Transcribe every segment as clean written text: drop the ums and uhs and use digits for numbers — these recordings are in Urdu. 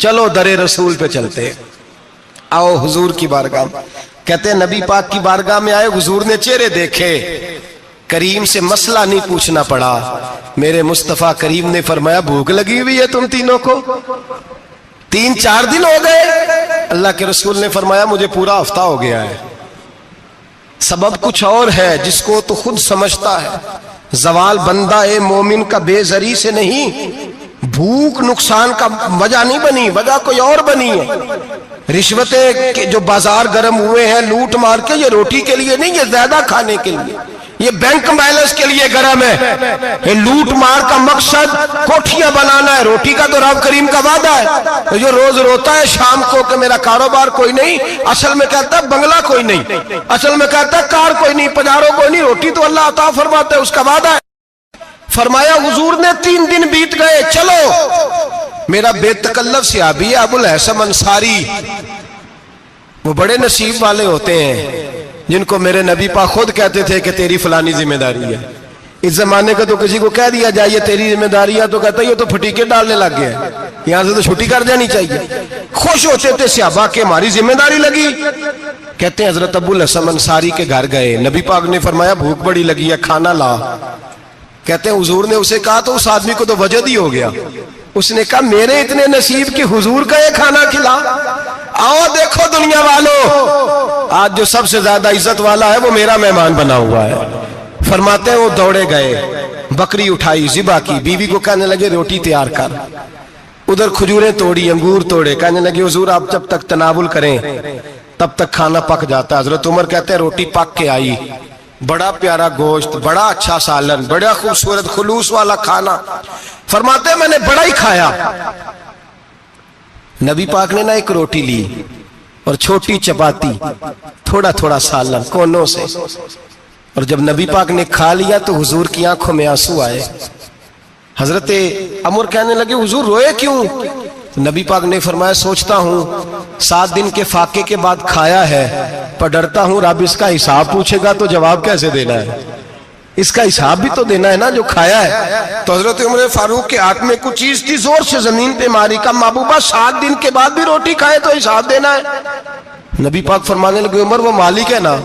چلو در رسول پہ چلتے، آؤ حضور کی بارگاہ میں۔ کہتے ہیں نبی پاک کی بارگاہ میں آئے، حضور نے چہرے دیکھے، کریم سے مسئلہ نہیں پوچھنا پڑا۔ میرے مصطفیٰ کریم نے فرمایا بھوک لگی ہوئی ہے تم تینوں کو؟ 3-4 دن ہو گئے؟ اللہ کے رسول نے فرمایا مجھے پورا ہفتہ ہو گیا ہے۔ سبب کچھ اور ہے جس کو تو خود سمجھتا ہے۔ زوال بندہ مومن کا بے زری سے نہیں، بھوک نقصان کا وجہ نہیں بنی، وجہ کوئی اور بنی ہے۔ رشوتیں جو بازار گرم ہوئے ہیں لوٹ مار کے، یہ روٹی کے لیے نہیں، یہ زیادہ کھانے کے لیے، یہ بینک بیلنس کے لیے گرم ہے۔ یہ لوٹ مار کا مقصد کوٹھیاں بنانا ہے، روٹی کا تو رب کریم کا وعدہ ہے۔ جو روز روتا ہے شام کو کہ میرا کاروبار کوئی نہیں، اصل میں کہتا ہے بنگلہ کوئی نہیں، اصل میں کہتا ہے کار کوئی نہیں، پجارو کوئی نہیں، روٹی تو اللہ عطا فرماتا ہے، اس کا وعدہ ہے۔ فرمایا حضور نے 3 دن بیت گئے، چلو۔ میرا بے تکلف صحابی ابو الحسن انصاری، وہ بڑے نصیب والے ہوتے ہیں جن کو میرے نبی پاک خود کہتے تھے کہ تیری فلانی ذمہ داری ہے۔ اس زمانے کا تو کسی کو کہہ دیا جائے یہ تیری ذمہ داری ہے تو کہتا ہے یہ تو پھٹیکے ڈالنے لگ گیا ہے، یہاں سے تو چھٹی کر جانی چاہیے۔ خوش ہوتے تھے صحابہ کہ ہماری ذمہ داری لگی۔ کہتے ہیں حضرت ابو الحسن انصاری کے گھر گئے، نبی پاک نے فرمایا بھوک بڑی لگی ہے، کھانا لا۔ کہتے ہیں حضور نے اسے کہا تو اس آدمی کو تو وجد ہی ہو گیا، اس نے کہا میرے اتنے نصیب کہ حضور کا یہ کھانا کھلا۔ آؤ دیکھو دنیا والو، آج جو سب سے زیادہ عزت والا ہے وہ میرا مہمان بنا ہوا ہے۔ فرماتے ہیں وہ دوڑے گئے، بکری اٹھائی، ذبح کی، بیوی کو کہنے لگے روٹی تیار کر، ادھر کھجوریں توڑی، انگور توڑے، کہنے لگے حضور آپ جب تک تناول کریں تب تک کھانا پک جاتا ہے۔ حضرت عمر کہتے ہیں روٹی پک کے آئی، بڑا پیارا گوشت، بڑا اچھا سالن، بڑا خوبصورت خلوص والا کھانا۔ فرماتے ہیں میں نے بڑا ہی کھایا۔ نبی پاک نے نہ ایک روٹی لی اور چھوٹی چپاتی، تھوڑا تھوڑا سالن کونوں سے، اور جب نبی پاک نے کھا لیا تو حضور کی آنکھوں میں آنسو آئے۔ حضرت عمر کہنے لگے حضور روئے کیوں؟ نبی پاک نے فرمایا سوچتا ہوں 7 دن کے فاقے کے بعد کھایا ہے، پر ڈرتا ہوں رب اس کا حساب پوچھے گا تو جواب کیسے دینا ہے، اس کا حساب بھی تو دینا ہے نا جو کھایا ہے۔ تو حضرت عمر فاروق کے ہاتھ میں کچھ چیز تھی، زور سے زمین پہ ماری، کہا محبوبہ 7 دن کے بعد بھی روٹی کھائے تو حساب دینا ہے۔ نبی پاک فرمانے لگے عمر وہ مالک ہے نا،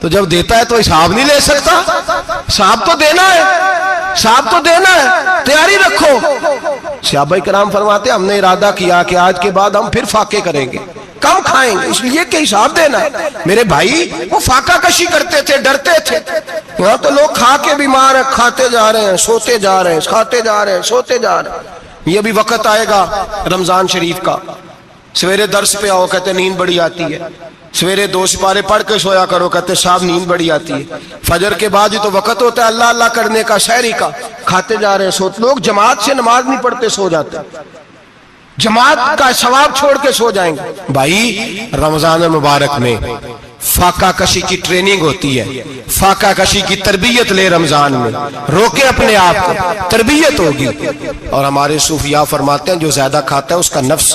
تو جب دیتا ہے تو حساب نہیں لے سکتا، حساب تو دینا ہے، حساب تو دینا ہے، تیاری رکھو۔ صحابہ کرام فرماتے ہم نے ارادہ کیا کہ آج کے بعد ہم پھر فاقے کریں گے، کم کھائیں گے، اس لیے کہ حساب دینا ہے۔ میرے بھائی وہ فاقہ کشی کرتے تھے، ڈرتے تھے۔ یہاں تو لوگ کھا کے بیمار ہیں، کھاتے جا رہے ہیں، سوتے جا رہے ہیں، کھاتے جا رہے ہیں، سوتے جا رہے ہیں۔ یہ بھی وقت آئے گا رمضان شریف کا، سویرے درس پہ آؤ کہتے نیند بڑی آتی ہے، سویرے 2 سپارے پڑھ کے سویا کرو کہتے صاحب نیند بڑی آتی ہے، فجر کے بعد ہی تو وقت ہوتا ہے اللہ اللہ کرنے کا، سحری کا، کھاتے جا رہے ہیں، سوتے۔ لوگ جماعت سے نماز نہیں پڑھتے، سو جاتے، جماعت کا ثواب چھوڑ کے سو جائیں گے۔ بھائی رمضان مبارک میں فاقہ کشی کی ٹریننگ ہوتی ہے، فاقہ کشی کی تربیت لے، رمضان میں روکے اپنے آپ کو، تربیت ہوگی۔ اور ہمارے صوفیاء فرماتے ہیں جو زیادہ کھاتا ہے اس کا نفس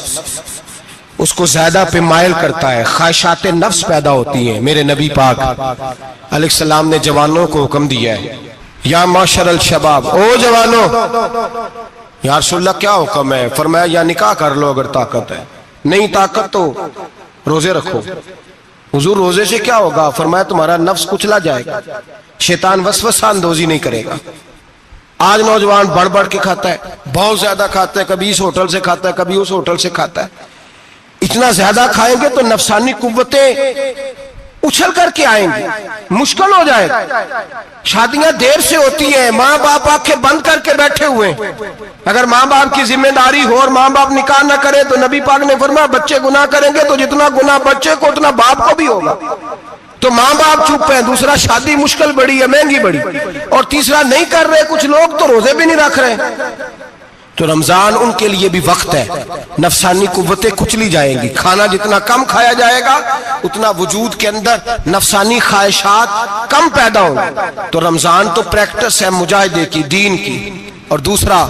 اس کو زیادہ پہ مائل کرتا ہے، خواہشات نفس پیدا ہوتی ہیں۔ میرے نبی پاک علیہ السلام نے جوانوں کو حکم دیا ہے یا معاشر الشباب، او جوانوں، یا رسول اللہ کیا حکم ہے؟ فرمایا یا نکاح کر لو اگر طاقت ہے، نہیں طاقت تو روزے رکھو۔ حضور روزے سے کیا ہوگا؟ فرمایا تمہارا نفس کچلا جائے گا، شیطان وسوسہ اندوزی نہیں کرے گا۔ آج نوجوان بڑھ بڑھ کے کھاتا ہے، بہت زیادہ کھاتا ہے، کبھی اس ہوٹل سے کھاتا ہے، کبھی اس ہوٹل سے کھاتا ہے۔ اتنا زیادہ کھائیں گے تو نفسانی قوتیں اچھل کر کے آئیں گی، مشکل ہو جائے گا۔ شادیاں دیر سے ہوتی ہیں، ماں باپ آنکھیں بند کر کے بیٹھے ہوئے، اگر ماں باپ کی ذمہ داری ہو اور ماں باپ نکاح نہ کرے تو نبی پاک نے فرمایا بچے گناہ کریں گے تو جتنا گناہ بچے کو اتنا باپ کو بھی ہوگا۔ تو ماں باپ چپ ہیں، دوسرا شادی مشکل بڑی ہے، مہنگی بڑی، اور تیسرا نہیں کر رہے کچھ لوگ تو روزے بھی نہیں رکھ رہے۔ تو رمضان ان کے لیے بھی وقت ہے، نفسانی قوتیں کچلی جائیں گی، کھانا جتنا کم کھایا جائے گا اتنا وجود کے اندر نفسانی خواہشات کم پیدا ہوں گی۔ تو رمضان تو پریکٹس ہے مجاہدے کی، دین کی۔ اور دوسرا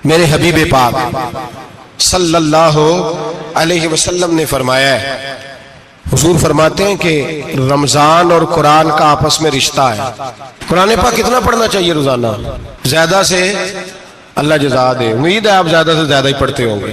میرے حبیب پاک صلی اللہ علیہ وسلم نے فرمایا ہے، حضور فرماتے ہیں کہ رمضان اور قرآن کا آپس میں رشتہ ہے۔ قرآن پاک کتنا پڑھنا چاہیے روزانہ؟ زیادہ سے اللہ جزا دے، امید ہے آپ زیادہ سے زیادہ ہی پڑھتے ہوں گے،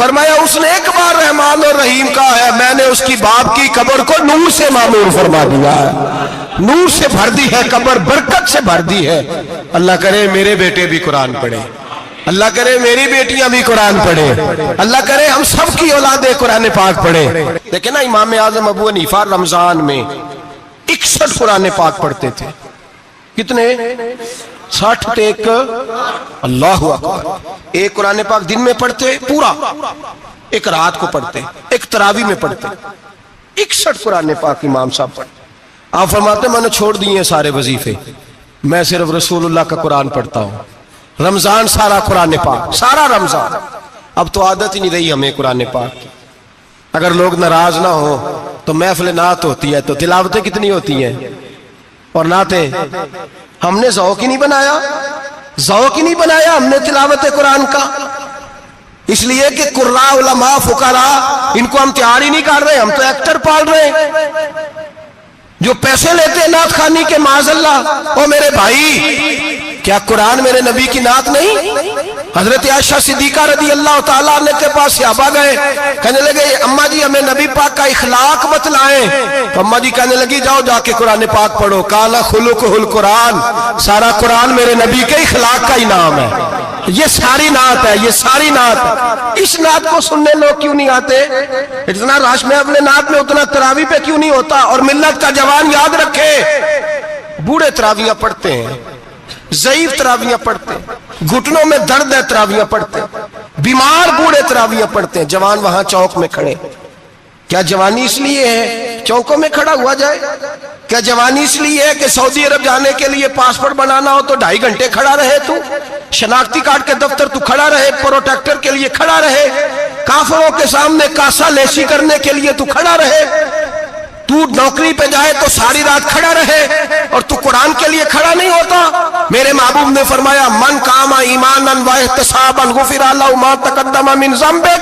فرمایا اس نے ایک بار رحمان اور رحیم کہا ہے، میں نے اس کی باپ کی قبر کو نور سے معمور فرما دیا ہے، نور سے بھر دی ہے قبر، برکت سے بھر دی ہے۔ اللہ کرے میرے بیٹے بھی قرآن پڑھے، اللہ کرے میری بیٹیاں بھی قرآن پڑھے، اللہ کرے ہم سب کی اولادیں قرآن پاک پڑھے۔ لیکن نا امام اعظم ابو حنیفہ رمضان میں 61 قرآن پاک پڑھتے تھے۔ کتنے؟ 60 ایک، اللہ اکبر۔ ایک قرآن پاک دن میں پڑھتے پورا، ایک رات کو پڑھتے، ایک تراویح میں پڑھتے۔ 61 قرآن پاک امام صاحب پڑھتے۔ آپ فرماتے میں نے چھوڑ دیے سارے وظیفے، میں صرف رسول اللہ کا قرآن پڑھتا ہوں۔ رمضان سارا قرآن پاک، سارا رمضان۔ اب تو عادت ہی نہیں رہی ہمیں قرآن پاک کی۔ اگر لوگ ناراض نہ ہو تو محفل نعت ہوتی ہے تو تلاوتیں کتنی ہوتی ہیں، اور نعتیں ہم نے ذوق ہی نہیں بنایا، ذوق ہی نہیں بنایا ہم نے تلاوت قرآن کا، اس لیے کہ قراء علماء فقراء ان کو ہم تیار ہی نہیں کر رہے، ہم تو ایکٹر پال رہے ہیں جو پیسے لیتے ہیں نعت خوانی کے، معاذ اللہ۔ او میرے بھائی، کیا قرآن میرے نبی کی نعت نہیں؟ حضرت عائشہ صدیقہ رضی اللہ تعالیٰ عنہ کے پاس صحابہ گئے، کہنے لگے اماں جی ہمیں نبی پاک کا اخلاق بتلائیں، تو اماں جی کہنے لگی جاؤ جا کے قرآن پاک پڑھو۔ قال خلقہ القرآن، سارا قرآن میرے نبی کے اخلاق کا انعام ہے، یہ ساری نعت ہے، یہ ساری نعت ہے۔ اس نعت کو سننے لوگ کیوں نہیں آتے؟ اتنا رش میں اپنے نعت میں اتنا تراویح پہ کیوں نہیں ہوتا؟ اور ملت کا جوان یاد رکھے، بوڑھے تراویحاں پڑھتے ہیں، ضعیف تراویحاں پڑھتے ہیں، گھٹنوں میں درد ہے تراویحاں پڑھتے ہیں، بیمار بوڑھے تراویحاں پڑھتے ہیں، جوان وہاں چوک میں کھڑے۔ کیا جوانی اس لیے ہے چوکوں میں کھڑا ہوا جائے؟ کیا جوانی اس لیے ہے کہ سعودی عرب جانے کے لیے پاسپورٹ بنانا ہو تو 2.5 گھنٹے کھڑا رہے تو؟ شناختی کارڈ کے دفتر تو کھڑا رہے، پروٹیکٹر کے لیے کھڑا رہے، کافروں کے سامنے کاسا لیسی کرنے کے لیے تو کھڑا رہے، تو نوکری پہ جائے تو ساری رات کھڑا رہے، اور تو قرآن کے لیے کھڑا نہیں ہوتا؟ میرے محبوب نے فرمایا من قام ایمانا واحتسابا غفر له ما تقدم من ذنبه،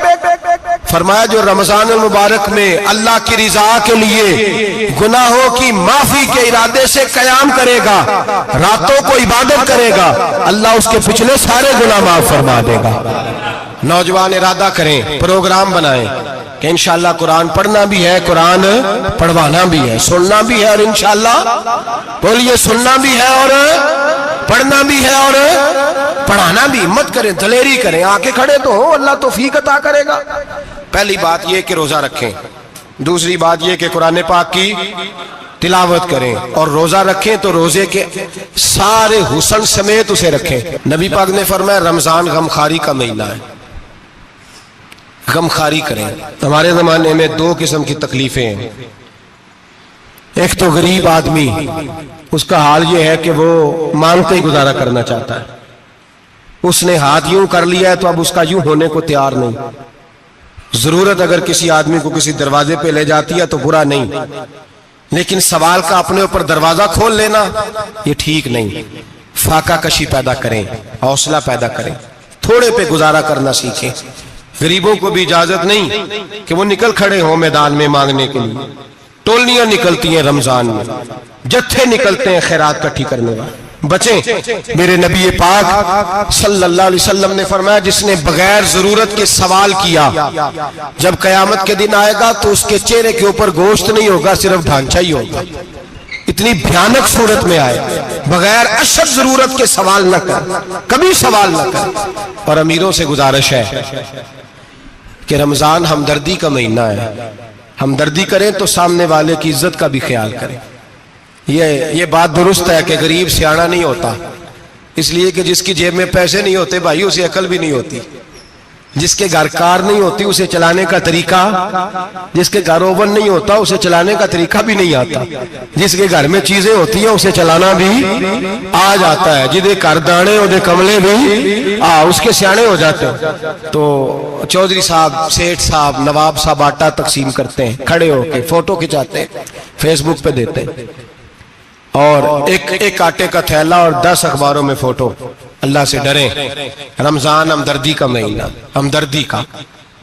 فرمایا جو رمضان المبارک میں اللہ کی رضا کے لیے گناہوں کی معافی کے ارادے سے قیام کرے گا، راتوں کو عبادت کرے گا، اللہ اس کے پچھلے سارے گناہ معاف فرما دے گا۔ نوجوان ارادہ کریں، پروگرام بنائیں کہ انشاءاللہ قرآن پڑھنا بھی ہے، قرآن پڑھوانا بھی ہے، سننا بھی ہے، اور انشاءاللہ بولیے سننا بھی ہے اور پڑھنا بھی ہے اور پڑھانا بھی۔ ہمت کریں، دلیری کریں، آکے کھڑے تو ہو، اللہ توفیق عطا کرے گا۔ پہلی بات یہ کہ روزہ رکھیں، دوسری بات یہ کہ قرآن پاک کی تلاوت کریں، اور روزہ رکھیں تو روزے کے سارے حسن سمیت اسے رکھیں۔ نبی پاک نے فرمایا رمضان غمخاری کا مہینہ ہے، غمخاری کریں۔ ہمارے زمانے میں 2 قسم کی تکلیفیں ہیں، ایک تو غریب آدمی، اس کا حال یہ ہے کہ وہ مانگتے ہی گزارا کرنا چاہتا ہے، اس نے ہاتھ یوں کر لیا ہے تو اب اس کا یوں ہونے کو تیار نہیں۔ ضرورت اگر کسی آدمی کو کسی دروازے پہ لے جاتی ہے تو برا نہیں، لیکن سوال کا اپنے اوپر دروازہ کھول لینا یہ ٹھیک نہیں۔ فاقہ کشی پیدا کریں، حوصلہ پیدا کریں، تھوڑے پہ گزارا کرنا سیکھیں۔ غریبوں کو بھی اجازت نہیں کہ وہ نکل کھڑے ہوں میدان میں مانگنے کے لیے، ٹولیاں نکلتی ہیں رمضان میں، جتھے نکلتے ہیں خیرات کٹھی کرنے والے۔ بچیں، میرے نبی پاک صلی اللہ علیہ وسلم نے فرمایا جس نے بغیر ضرورت کے سوال کیا، جب قیامت کے دن آئے گا تو اس کے چہرے کے اوپر گوشت نہیں ہوگا، صرف ڈھانچہ ہی ہوگا۔ اتنی بھیانک صورت میں آئے، بغیر اشد ضرورت کے سوال نہ کر، کبھی سوال نہ کر۔ اور امیروں سے گزارش ہے کہ رمضان ہمدردی کا مہینہ ہے، ہمدردی کریں تو سامنے والے کی عزت کا بھی خیال کریں۔ یہ بات درست ہے کہ غریب سیاڑا نہیں ہوتا، اس لیے کہ جس کی جیب میں پیسے نہیں ہوتے بھائی اسے عقل بھی نہیں ہوتی، جس کے گھر کار نہیں ہوتی اسے چلانے کا طریقہ، جس کے گھر اوون نہیں ہوتا اسے چلانے کا طریقہ بھی نہیں آتا، جس کے گھر میں چیزیں ہوتی ہیں اسے چلانا بھی آ جاتا ہے، جدے گھر دانے اودے کملے بھی اس کے سیانے ہو جاتے ہیں۔ تو چودھری صاحب، سیٹھ صاحب، نواب صاحب آٹا تقسیم کرتے ہیں، کھڑے ہو کے فوٹو کھچاتے ہیں، فیس بک پہ دیتے ہیں، اور ایک آٹے کا تھیلا اور 10 اخباروں میں فوٹو۔ اللہ سے ڈریں، رمضان ہمدردی کا مہینہ، ہمدردی کا۔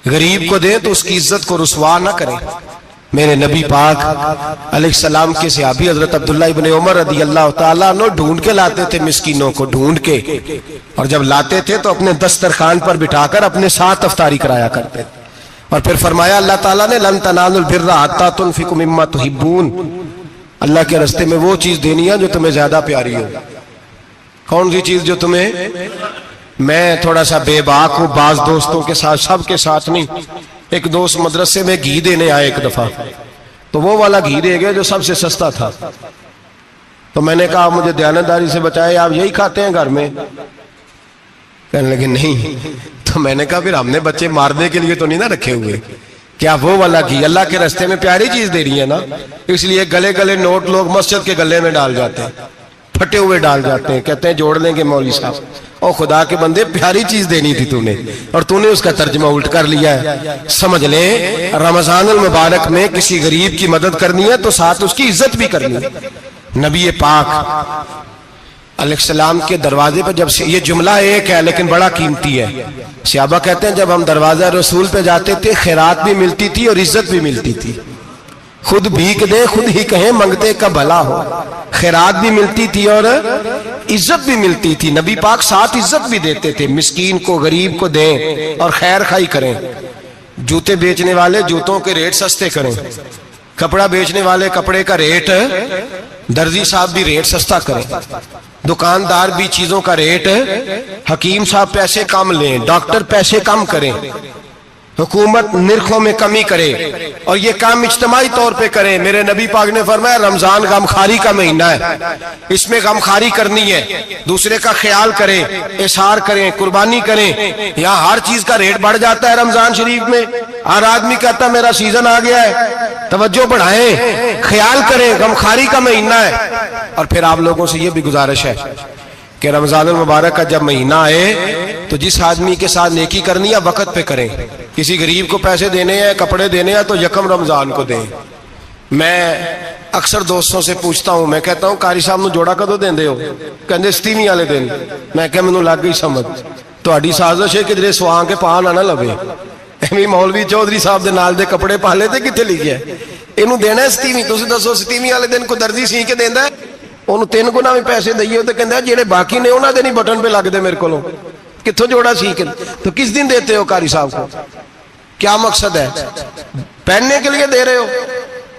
غریب کو دیں تو اس کی عزت کو رسوا نہ کریں۔ میرے نبی پاک علیہ السلام کے صحابی حضرت عبداللہ ابن عمر رضی اللہ تعالیٰ عنہ ڈھونڈ کے لاتے تھے مسکینوں کو، ڈھونڈ کے، اور جب لاتے تھے تو اپنے دسترخوان پر بٹھا کر اپنے ساتھ افطاری کرایا کرتے تھے. اور پھر فرمایا اللہ تعالیٰ نے لن تنالوا البر حتی تنفقوا مما تحبون، اللہ کے راستے میں وہ چیز دینی ہے جو تمہیں زیادہ پیاری ہو. کون سی چیز جو تمہیں؟ میں تھوڑا سا بے باک ہوں، بعض دوستوں کے ساتھ، سب کے ساتھ نہیں. ایک دوست مدرسے میں گھی دینے آئے ایک دفعہ، تو وہ والا گھی دے گئے جو سب سے سستا تھا. تو میں نے کہا مجھے دیانتداری سے بچائے، آپ یہی کھاتے ہیں گھر میں؟ کہنے لگے نہیں. تو میں نے کہا پھر ہم نے بچے مارنے کے لیے تو نہیں نہ رکھے ہوئے، کیا وہ والا گھی اللہ کے راستے میں پیاری چیز دے رہی ہے نا، اس لیے گلے گلے نوٹ لوگ مسجد کے گلے میں ڈال جاتے ہیں، پھٹے ہوئے ڈال جاتے ہیں، کہتے ہیں جوڑ لیں گے مولوی صاحب. اور خدا کے بندے پیاری چیز دینی تھی تو نے، اور تو نے اس کا ترجمہ الٹ کر لیا ہے. سمجھ لیں رمضان المبارک میں کسی غریب کی مدد کرنی ہے تو ساتھ اس کی عزت بھی کرنی ہے. نبی پاک علیہ السلام کے دروازے پر جب سے، یہ جملہ ایک ہے لیکن بڑا قیمتی ہے. صحابہ کہتے ہیں جب ہم دروازہ رسول پہ جاتے تھے خیرات بھی ملتی تھی اور عزت بھی ملتی تھی. خود بھیک دے خود ہی کہیں منگتے کا بھلا ہو، خیرات بھی ملتی تھی اور عزت بھی ملتی تھی. نبی پاک ساتھ عزت بھی دیتے تھے، مسکین کو غریب کو دیں اور خیر خائی کریں. جوتے بیچنے والے جوتوں کے ریٹ سستے کریں، کپڑا بیچنے والے کپڑے کا ریٹ، درزی صاحب بھی ریٹ سستا کریں، دکاندار بھی چیزوں کا ریٹ، حکیم صاحب پیسے کم لیں، ڈاکٹر پیسے کم کریں، حکومت نرخوں میں کمی کرے، اور یہ کام اجتماعی طور پہ کریں. میرے نبی پاک نے فرمایا رمضان غمخواری کا مہینہ ہے، اس میں غمخواری کرنی ہے، دوسرے کا خیال کریں، احسار کریں، قربانی کریں. یہاں ہر چیز کا ریٹ بڑھ جاتا ہے رمضان شریف میں. ہر آدمی کہتا ہے میرا سیزن آ گیا ہے، توجہ بڑھائیں، خیال کریں، غمخواری کا مہینہ ہے. اور پھر آپ لوگوں سے یہ بھی گزارش ہے کہ رمضان المبارک کا جب مہینہ آئے تو جس آدمی کے ساتھ نیکی کرنی ہے وقت پہ کریں. کسی غریب کو پیسے دینے ہیں، کپڑے دینے ہیں تو یکم رمضان کو دیں. میں اکثر دوستوں سے پوچھتا ہوں، میں کہتا ہوں قاری صاحب نو جوڑا کدو دیندے ہو؟ کہندے 27 والے دن. میں کہ مینوں لگ گئی سمجھ، تہاڈی سازش ہے کہ جڑے سواں کے پا نہ لوے. ایویں مولوی چودھری صاحب دے نال دے کپڑے پا لے تے کتے لکھیا ہے اینوں دینا ہے 27. تسی دسو 27 والے دن کو درزی سی کے دیندا ہے؟ انہوں 3 گنا بھی پیسے دئیے تو کہندہ ہے جڑے باقی نے انہاں دے نہیں بٹن پہ لگ دے میرے کو، کتھوں جوڑا سی کے. تو کس دن دیتے ہو قاری صاحب کو؟ کیا مقصد ہے؟ پہننے کے لیے دے رہے ہو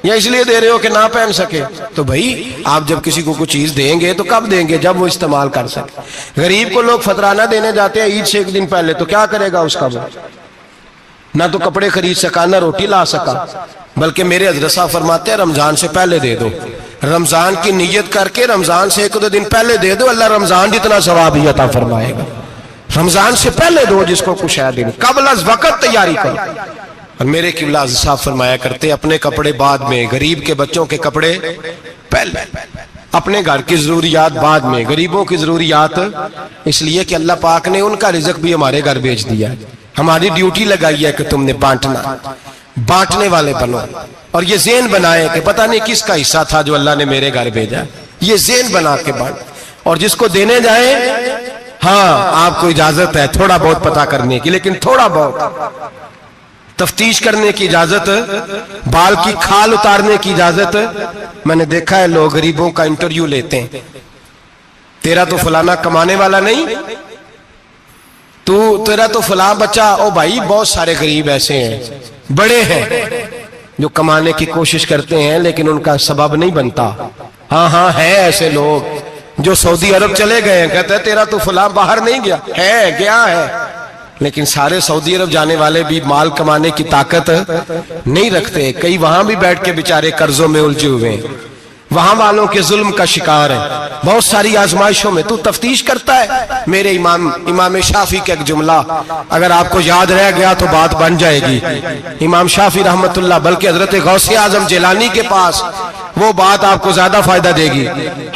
یا اس لیے دے رہے ہو کہ نہ پہن سکے؟ تو بھائی آپ جب کسی کو کوئی چیز دیں گے تو کب دیں گے؟ جب وہ استعمال کر سکے. غریب کو لوگ فطرانہ دینے جاتے ہیں عید سے ایک دن پہلے، تو کیا کرے گا اس کا؟ وہ نہ تو کپڑے خرید سکا نہ روٹی لا سکا. بلکہ میرے حضرت صاحب فرماتے ہیں رمضان سے پہلے دے دو، رمضان کی نیت کر کے رمضان سے 1-2 دن پہلے دے دو، اللہ رمضان جتنا ثواب ہی عطا فرمائے گا. رمضان سے پہلے دو جس کو کچھ ہے دن، قبل از وقت تیاری کرو. اور میرے قبلہ صاحب فرمایا کرتے اپنے کپڑے بعد میں، غریب کے بچوں کے کپڑے پہلے، اپنے گھر کی ضروریات بعد میں، غریبوں کی ضروریات. اس لیے کہ اللہ پاک نے ان کا رزق بھی ہمارے گھر بھیج دیا ہے. ہماری ڈیوٹی لگائی ہے کہ تم نے بانٹنا، بانٹنے والے بنو. اور یہ ذہن بنائے کہ پتہ نہیں کس کا حصہ تھا جو اللہ نے میرے گھر بھیجا. یہ ذہن بنا کے بانٹ. اور جس کو دینے جائیں، ہاں آپ کو اجازت ہے تھوڑا بہت پتہ کرنے کی، لیکن تھوڑا بہت تفتیش کرنے کی اجازت، بال کی کھال اتارنے کی اجازت. میں نے دیکھا ہے لوگ غریبوں کا انٹرویو لیتے ہیں، تیرا تو فلانا کمانے والا نہیں، تیرا تو فلاں بچہ. او بھائی بہت سارے غریب ایسے ہیں، بڑے ہیں جو کمانے کی کوشش کرتے ہیں لیکن ان کا سبب نہیں بنتا. ہاں ہے ایسے لوگ جو سعودی عرب چلے گئے ہیں، کہتے ہیں تیرا تو فلاں باہر نہیں گیا ہے، گیا ہے، لیکن سارے سعودی عرب جانے والے بھی مال کمانے کی طاقت نہیں رکھتے. کئی وہاں بھی بیٹھ کے بیچارے قرضوں میں الجھے ہوئے ہیں، وہاں والوں کے ظلم کا شکار ہے، بہت ساری آزمائشوں میں. تو تفتیش کرتا ہے. میرے امام شافعی کا ایک جملہ اگر آپ کو یاد رہ گیا تو بات بن جائے گی. امام شافعی رحمت اللہ، بلکہ حضرت غوث اعظم جیلانی کے پاس وہ بات آپ کو زیادہ فائدہ دے گی.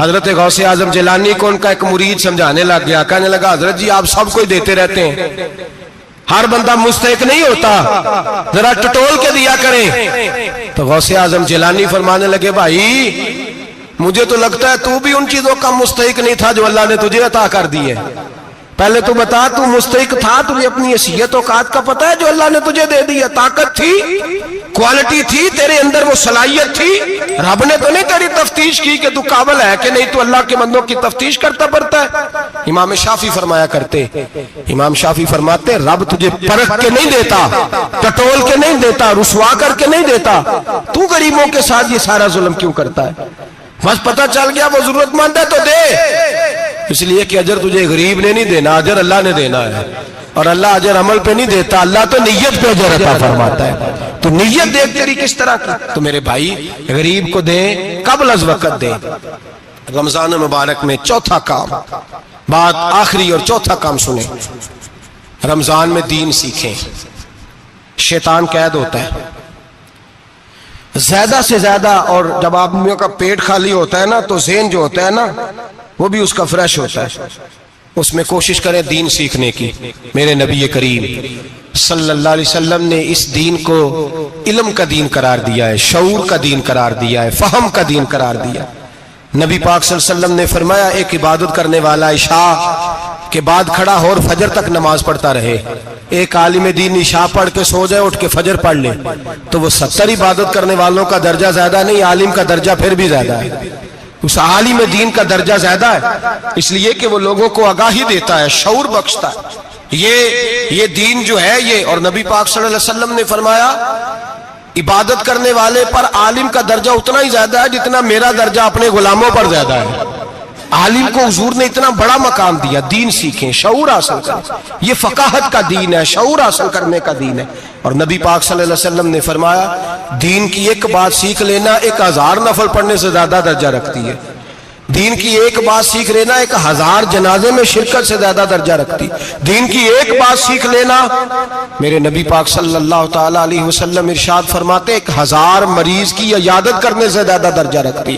حضرت غوث اعظم جیلانی کو ان کا ایک مرید سمجھانے لگ گیا، کہنے لگا حضرت جی آپ سب کو دیتے رہتے ہیں، ہر بندہ مستحق نہیں ہوتا، ذرا ٹٹول کے دیا کریں. تو غوث اعظم جیلانی فرمانے لگے بھائی مجھے تو لگتا ہے تو بھی ان چیزوں کا مستحق نہیں تھا جو اللہ نے تجھے عطا کر دی ہے. پہلے تو بتا تو مستحق تھا, تجھے اپنی حیثیت اوقات کا پتہ ہے جو اللہ نے تجھے دے دیا؟ طاقت تھی, کوالٹی تھی, تیرے اندر وہ صلاحیت تھی. رب نے تو نہیں تیری تفتیش کی کہ تو قابل ہے کہ نہیں, تو اللہ کے بندوں کی تفتیش کرتا پڑتا ہے. امام شافعی فرمایا کرتے, امام شافعی فرماتے رب تجھے پرکھ کے نہیں دیتا, ٹٹول کے نہیں دیتا, رسوا کر کے نہیں دیتا, تو غریبوں کے ساتھ یہ سارا ظلم کیوں کرتا ہے؟ بس پتہ چل گیا وہ ضرورت مند ہے تو دے, اس لیے کہ اجر تجھے غریب نے نہیں دینا, اجر اللہ نے دینا ہے. اور اللہ اجر عمل پہ نہیں دیتا, اللہ تو نیت پہ اجر عطا فرماتا ہے. تو نیت دیکھ تیری کس طرح کی. تو میرے بھائی غریب کو دیں قبل از وقت دیں. رمضان مبارک میں چوتھا کام, بات آخری اور چوتھا کام سنیں, رمضان میں دین سیکھیں. شیطان قید ہوتا ہے زیادہ سے زیادہ, اور جب آدمیوں کا پیٹ خالی ہوتا ہے نا تو ذہن جو ہوتا ہے نا وہ بھی اس کا فریش ہوتا ہے. اس میں کوشش کریں دین سیکھنے کی. میرے نبی کریم صلی اللہ علیہ وسلم نے اس دین کو علم کا دین قرار دیا ہے, شعور کا دین قرار دیا ہے, فہم کا دین قرار دیا. نبی پاک صلی اللہ علیہ وسلم نے فرمایا ایک عبادت کرنے والا عشاء کے بعد کھڑا ہو اور فجر تک نماز پڑھتا رہے. ایک عالم دین عشاء پڑھ کے سو جائے, اٹھ کے فجر پڑھ لے, تو وہ 70 عبادت کرنے والوں کا درجہ زیادہ نہیں, عالم کا درجہ پھر بھی زیادہ ہے. اس عالم دین کا درجہ زیادہ ہے, اس لیے کہ وہ لوگوں کو آگاہی دیتا ہے, شعور بخشتا ہے. یہ دین جو ہے یہ, اور نبی پاک صلی اللہ علیہ وسلم نے فرمایا عبادت کرنے والے پر عالم کا درجہ اتنا ہی زیادہ ہے جتنا میرا درجہ اپنے غلاموں پر زیادہ ہے. عالم کو حضور نے اتنا بڑا مقام دیا. دین سیکھیں, شعور حاصل کریں. یہ فقاہت کا دین ہے, شعور حاصل کرنے کا دین ہے. اور نبی پاک صلی اللہ علیہ وسلم نے فرمایا دین کی ایک بات سیکھ لینا 1000 نفل پڑھنے سے زیادہ درجہ رکھتی ہے. دین کی ایک بات سیکھ لینا 1000 جنازے میں شرکت سے زیادہ درجہ رکھتی. دین کی ایک بات سیکھ لینا, میرے نبی پاک صلی اللہ تعالی علیہ وسلم ارشاد فرماتے 1000 مریض کی عیادت کرنے سے زیادہ درجہ رکھتی.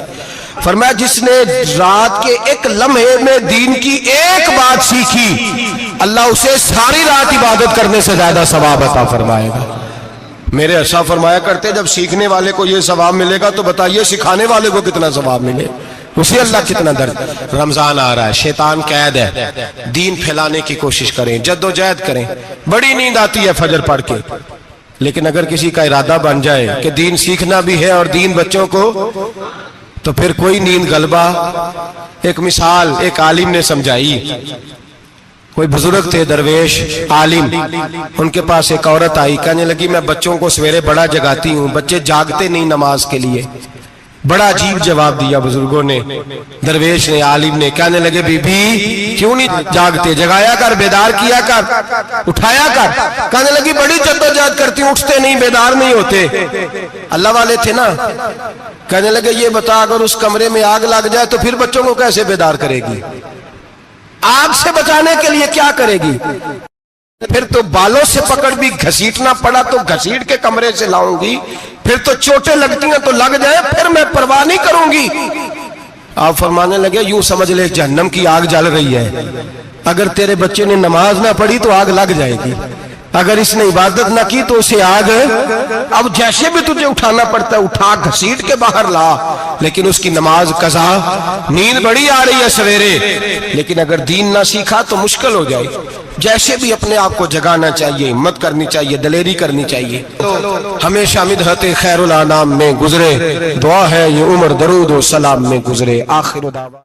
فرمایا جس نے رات کے ایک لمحے میں دین کی ایک بات سیکھی, اللہ اسے ساری رات عبادت کرنے سے زیادہ ثواب عطا فرمائے گا. میرے ارشاد فرمایا کرتے جب سیکھنے والے کو یہ ثواب ملے گا تو بتائیے سکھانے والے کو کتنا ثواب ملے, اسے اللہ کتنا درد. رمضان آ رہا ہے, شیطان قید ہے, دین پھیلانے کی کوشش کریں, جد و جہد کریں. بڑی نیند آتی ہے فجر پڑھ کے, لیکن اگر کسی کا ارادہ بن جائے کہ دین سیکھنا بھی ہے اور دین بچوں کو, تو پھر کوئی نیند غلبہ. ایک مثال ایک عالم نے سمجھائی. کوئی بزرگ تھے درویش عالم, ان کے پاس ایک عورت آئی, کہنے لگی میں بچوں کو سویرے بڑا جگاتی ہوں, بچے جاگتے نہیں نماز کے لیے. بڑا عجیب جواب دیا بزرگوں نے, درویش نے, عالم نے. کہنے لگے بی بی کیوں نہیں جاگتے, جگایا کر, بیدار کیا کر, اٹھایا کر. کہنے لگی بڑی جدوجہد کرتی ہوں, اٹھتے نہیں, بیدار نہیں ہوتے. اللہ والے تھے نا. کہنے لگے یہ بتا اگر اس کمرے میں آگ لگ جائے تو پھر بچوں کو کیسے بیدار کرے گی, آگ سے بچانے کے لیے کیا کرے گی؟ پھر تو بالوں سے پکڑ بھی گھسیٹنا پڑا تو گھسیٹ کے کمرے سے لاؤں گی, پھر تو چوٹیں لگتی ہیں تو لگ جائے, پھر میں پرواہ نہیں کروں گی. آپ فرمانے لگے یوں سمجھ لے جہنم کی آگ جل رہی ہے, اگر تیرے بچے نے نماز نہ پڑھی تو آگ لگ جائے گی, اگر اس نے عبادت نہ کی تو اسے آگ, اب جیسے بھی تجھے اٹھانا پڑتا ہے اٹھا گھسیٹ کے باہر لا, لیکن اس کی نماز قضا. نیند بڑی آ رہی ہے سویرے, لیکن اگر دین نہ سیکھا تو مشکل ہو جائے. جیسے بھی اپنے آپ کو جگانا چاہیے, ہمت کرنی چاہیے, دلیری کرنی چاہیے. ہمیشہ مدحت خیر الانام میں گزرے, دعا ہے یہ عمر درود و سلام میں گزرے. آخر دعوا